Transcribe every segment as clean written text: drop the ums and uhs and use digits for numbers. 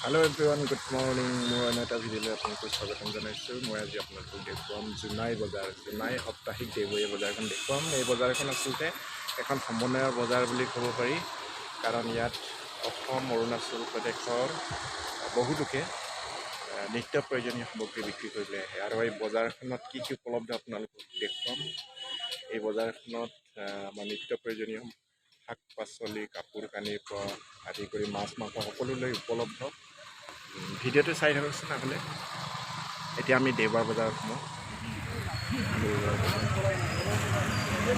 Hello everyone, good morning. মই অন্য এটা ভিডিঅ'লৈ আপোনালোকক স্বাগতম জনাইছোঁ। মই আজি আপোনালোকক দেখুৱাম জোনাই বজাৰ। জোনাই সাপ্তাহিক দেওবৰীয়া বজাৰখন দেখুৱাম। এই বজাৰখন আচলতে এখন সমন্বয়ৰ বজাৰ বুলি ক'ব পাৰি, কাৰণ ইয়াত অসম অৰুণাচল প্ৰদেশৰ বহু লোকে নিত্য প্ৰয়োজনীয় সামগ্ৰী বিক্ৰী কৰিবলৈ আহে, আৰু এই বজাৰখনত কি কি উপলব্ধ আপোনালোকক দেখুৱাম। এই বজাৰখনত আমাৰ নিত্য প্ৰয়োজনীয় শাক পাচলি, কাপোৰ কানিৰ পৰা আদি কৰি মাছ মাংস সকলোলৈ উপলব্ধ। ভিডিঅ'টো চাই থাককচোন আগলৈ। এতিয়া আমি দেওবাৰ বজাৰত সোমাওঁ।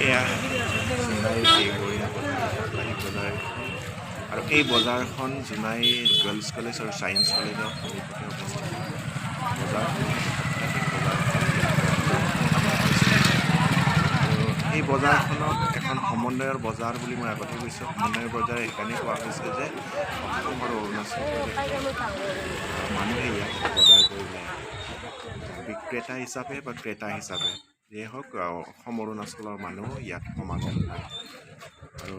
এয়া জোনাই দেওবৰীয়া বজাৰ, আৰু এই বজাৰখন জোনাই গাৰ্লছ কলেজ আৰু ছায়েন্স কলেজৰ সন্মুখতে অৱস্থিত। এই বজাৰখনক এখন সমন্বয়ৰ বজাৰ বুলি মই আগতে কৈছোঁ। সমন্বয়ৰ বজাৰ সেইকাৰণে কোৱা হৈছে যে অসম আৰু অৰুণাচল প্ৰদেশৰ মানুহে ইয়াত বজাৰ কৰিবলৈ বিক্ৰেতা হিচাপে বা ক্ৰেতা হিচাপে যিয়ে হওক, অসম অৰুণাচলৰ মানুহ ইয়াত সমাগম হয়। আৰু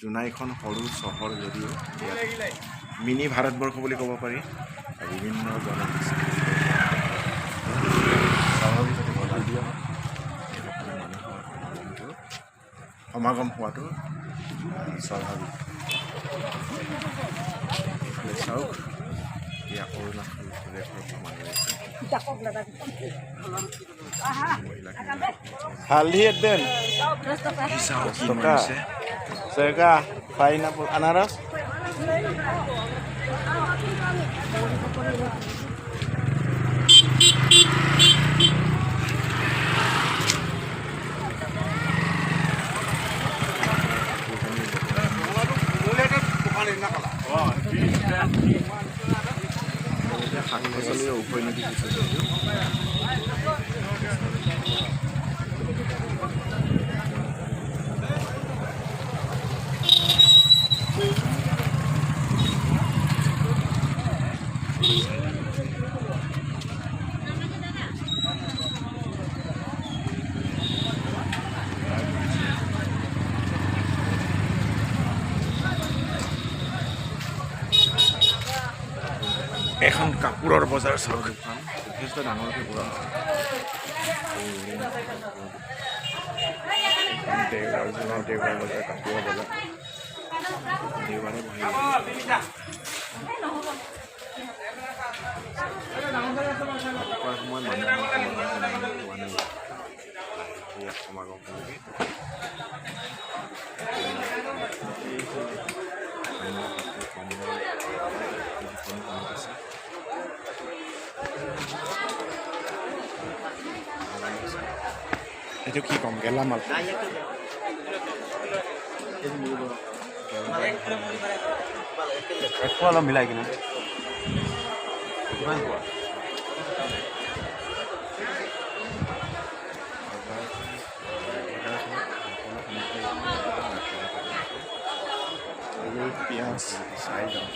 জোনাইখন সৰু চহৰ যদিও ইয়াত মিনি ভাৰতবৰ্ষ বুলি ক'ব পাৰি। বিভিন্ন জনগোষ্ঠী সমাগম হোৱাটো স্বাভাৱিক। এইফালে চাওক, এয়া অৰুণাচল প্ৰদেশৰ মানুহ আছে। হালধি দেন 10 টকা, চেগা পাইনাপল, আনাৰস শাক পাচলিৰ উভৈনদী হৈছে যদিও এখন কাপোৰৰ বজাৰ চাওক। এখন যথেষ্ট ডাঙৰকৈ বজাৰ দেওবাৰ বজাৰ, কাপোৰৰ বজাৰ দেওবাৰে বহে। সময়ত মানুহৰ হোৱা নাই ইয়াত সমাগম হ'লগৈ। এইটো কি ক'ম, গেলামাল। অলপ মিলাই কিনে কিমান পোৱা? পিঁয়াজ চাই যাওঁ।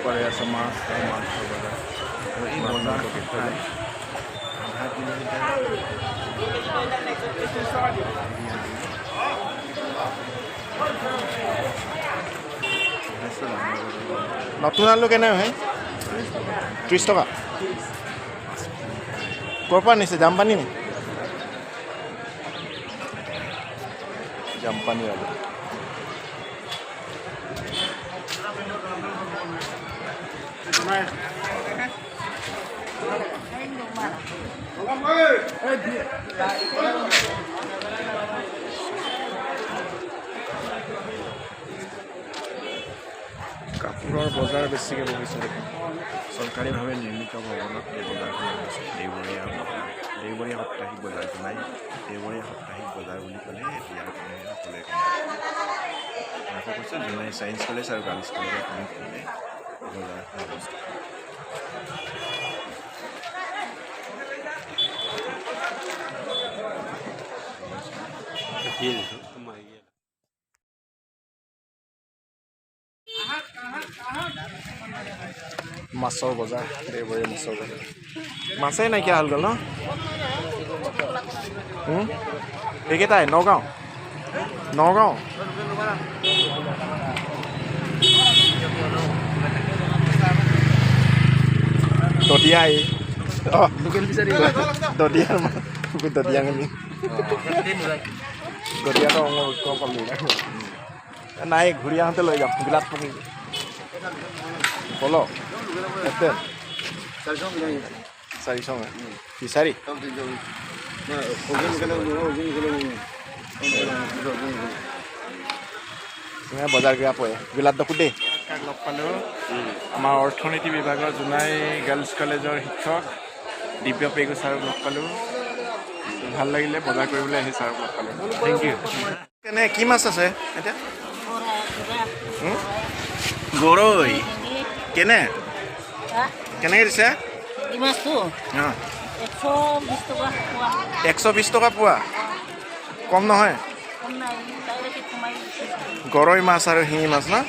পাৰে আছে মাছ আৰু মাংসৰ বজাৰ, আৰু এই বজাৰটো আধা কিলোমিটাৰ নতুন আলু কেনে হয়? 30 টকা। ক'ৰ পৰা নিছে? জামপানী নি? জামপানী আলু। কাপোৰৰ বজাৰ বেছিকৈ বহিছে দেখোন। চৰকাৰীভাৱে নিৰ্মিত ভৱনত এই বজাৰখন বহিছে। দেওবৰীয়া সাপ্তাহিক বজাৰ। জোনাই দেওবৰীয়া সাপ্তাহিক বজাৰ বুলি ক'লে ইয়াৰ কাৰণে সকলোৱে আশা কৰিছোঁ। জোনাই ছায়েন্স কলেজ আৰু গাৰ্লছ কলেজৰ সন্মুখতে বজাৰখন অৱস্থিত। মাছৰ বজাৰ দেওবৰীয়া মাছৰ বজাৰ মাছেই নাইকিয়া হ'ল গ'ল ন এইকেইটাই নগাঁও দদিয়াই দদিয়াটো নাই ঘূৰি আহোঁতে লৈ যাম বিলাত পকি পল এতে 400 ফিচাৰী বজাৰ গা পৰে বিলাত দেখোঁ দেই লগ পালোঁ আমাৰ অৰ্থনীতি বিভাগৰ জোনাই গাৰ্লছ কলেজৰ শিক্ষক দিব্য পেগু ছাৰক লগ পালোঁ ভাল লাগিলে বজাৰ কৰিবলৈ আহি ছাৰক লগ পালোঁ থেংক ইউ কেনে কি মাছ আছে এতিয়া গৰৈ কেনেকৈ দিছে 120 টকা পোৱা কম নহয় গৰৈ মাছ আৰু শিঙি মাছ না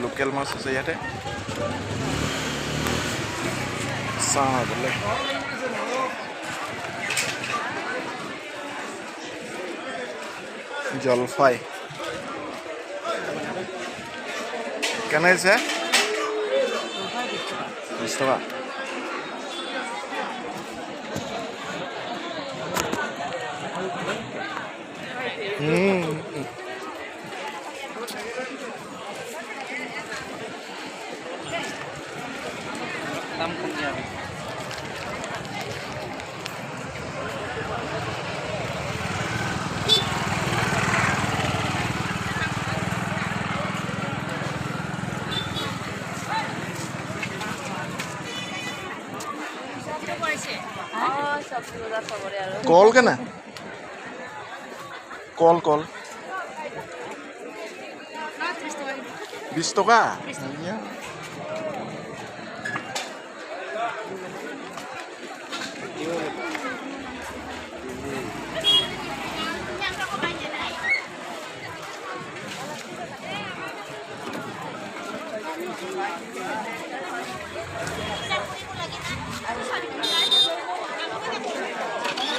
লোকেল মাছ আছে ইয়াতে চাওঁ বোলে জলফাই কেনে দিছে 20 টকা কল কেনে কল 20 টকা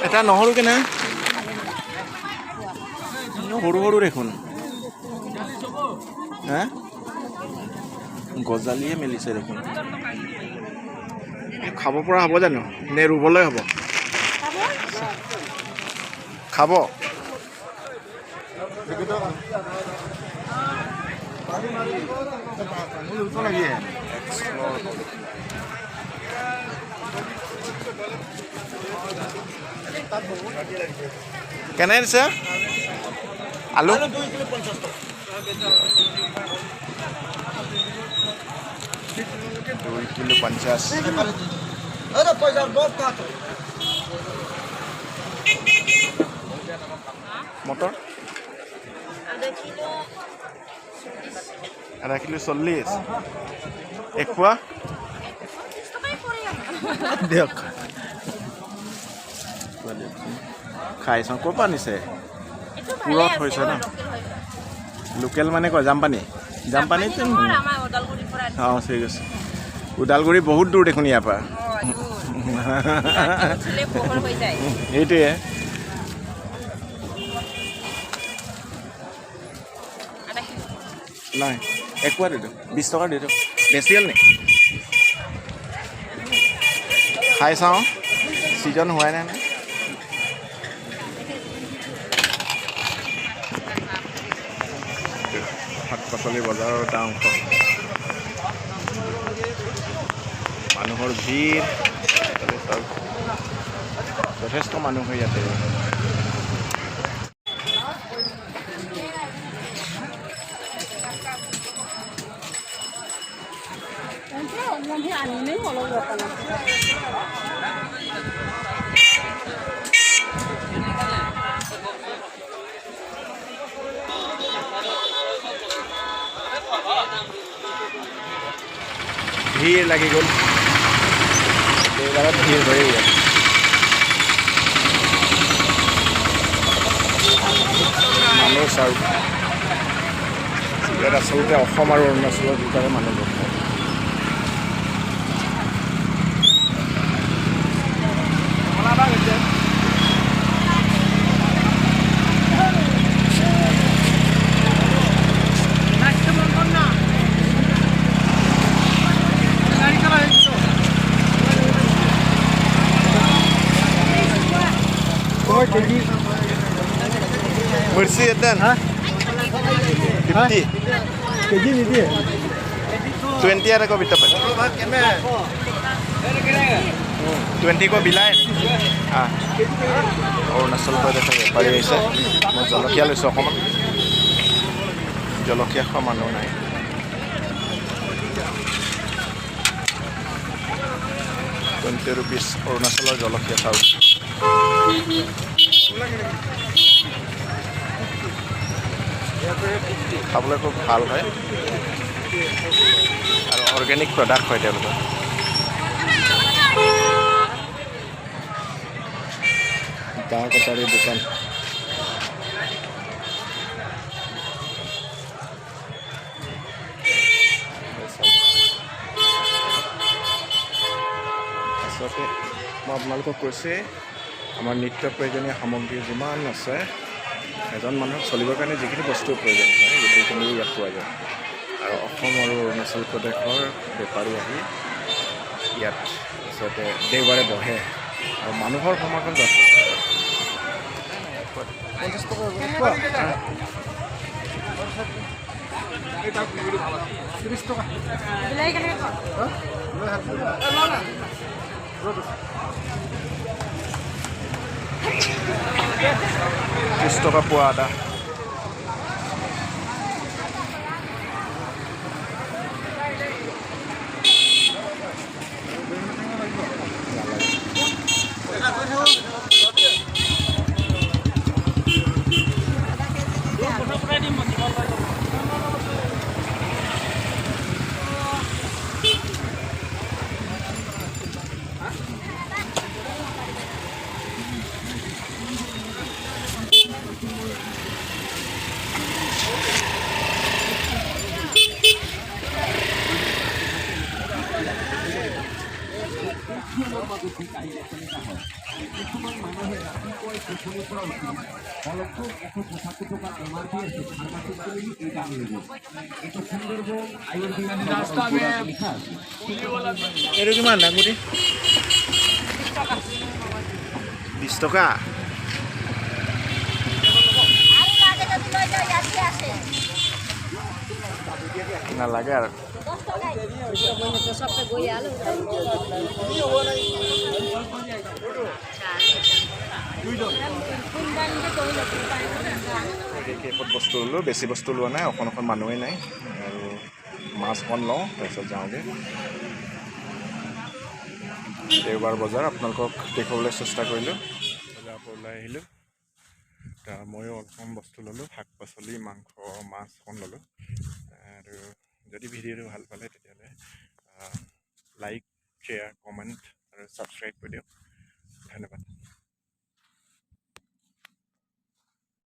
এটা নহৰু কেনে সৰু দেখোন হা গজালিয়ে মেলিছে দেখোন খাব পৰা হ'ব জানো নে ৰুবলৈ হ'ব খাব কেনে দিছে আলু 2 কিলো 50 টকা 2 কিলো 50 अरे पैसा बहुत काट मटर आधा किलो 40 एक हुआ देख খাই চাওঁ ক'ৰ পৰা আনিছে পুৰত হৈছে ন লোকেল মানে কয় জামপানী অঁ ঠিক আছে ওদালগুৰি বহুত দূৰ দেখোন ইয়াৰ পৰা এইটোৱে নাই এক পোৱা দি দিওঁ 20 টকা দি দিওঁ বেছি হ'ল নি খাই চাওঁ ছিজন হোৱাই নাই নে শাক পাচলি বজাৰৰ এটা অংশ মানুহৰ ভিৰ যথেষ্ট মানুহ হয় ইয়াতে ভিৰ লাগি গ'ল এইবাৰত ভিৰ হৈয়ে গ'ল মানুহ চাওক ইয়াত আচলতে অসম আৰু অৰুণাচলৰ দুটাৰে মানুহ Mursi eten. 50. কেজি নিদিয়ে 20 আৰ কো বিটা পাই 20 কো বিলাই অৰুণাচল প্ৰদেশৰ বেপাৰী আহিছে মই জলকীয়া লৈছোঁ অকণমান জলকীয়া খোৱা মানুহ নাই 20 rupees অৰুণাচলৰ জলকীয়া চাউল খাবলৈ খুব ভাল হয় আৰু অৰ্গেনিক প্ৰডাক্ট হয় তেওঁলোকৰ দা কটাৰী দোকান আচলতে মই আপোনালোকক কৈছোঁ আমাৰ নিত্য প্ৰয়োজনীয় সামগ্ৰী যিমান আছে এজন মানুহক চলিবৰ কাৰণে যিখিনি বস্তুৰ প্ৰয়োজন হয় গোটেইখিনি ইয়াত পোৱা যায় আৰু অসম আৰু অৰুণাচল প্ৰদেশৰ বেপাৰী আহি ইয়াত আচলতে দেওবাৰে বহে আৰু মানুহৰ সমাগম যথেষ্ট 50 টকা 30 টকা 30 টকা পোৱা আদা এইটো কিমান ডাঙুটি 20 টকা নালাগে আৰু কেইপদ বস্তু ল'লোঁ বেছি বস্তু লোৱা নাই অকণ অকণ মানুহেই নাই আৰু মাছ অকণ লওঁ তাৰপিছত যাওঁগৈ দেওবাৰ বজাৰ আপোনালোকক দেখুৱাবলৈ চেষ্টা কৰিলোঁ বজাৰৰ পৰা ওলাই আহিলোঁ ময়ো অলপমান বস্তু ল'লোঁ শাক পাচলি মাংস মাছ অকণ ল'লোঁ আৰু যদি ভিডিঅ'টো ভাল পালে তেতিয়াহ'লে লাইক শ্বেয়াৰ কমেণ্ট আৰু ছাবস্ক্ৰাইব কৰি দিয়ক ধন্যবাদ